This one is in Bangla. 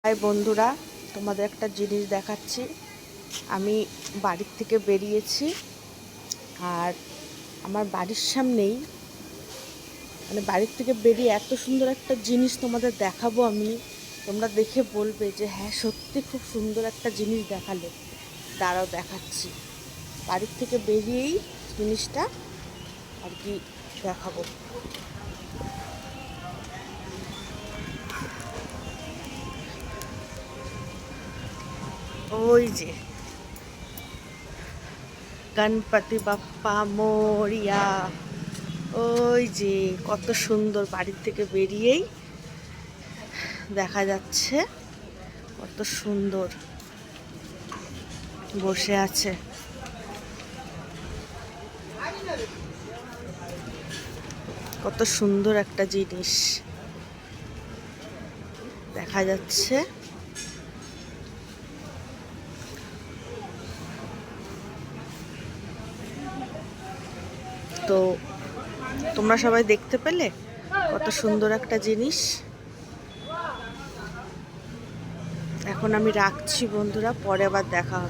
হাই বন্ধুরা, তোমাদের একটা জিনিস দেখাচ্ছি। আমি বাড়ির থেকে বেরিয়েছি, আর আমার বাড়ির সামনেই বাড়ির থেকে বেরিয়ে এত সুন্দর একটা জিনিস তোমাদের দেখাবো আমি। তোমরা দেখে বলবে যে হ্যাঁ, সত্যি খুব সুন্দর একটা জিনিস দেখালে। দাঁড়াও, দেখাচ্ছি। বাড়ির থেকে বেরিয়েই জিনিসটা আর কি দেখাবো। ওই যে গণপতি বাপ্পা মোরিয়া, ওই যে কত সুন্দর, বাড়ির থেকে বেরিয়েই দেখা যাচ্ছে। কত সুন্দর বসে আছে, কত সুন্দর একটা জিনিস দেখা যাচ্ছে। তো তোমরা সবাই দেখতে পেলে কত সুন্দর একটা জিনিস। এখন আমি রাখছি বন্ধুরা, পরে আবার দেখা হবে।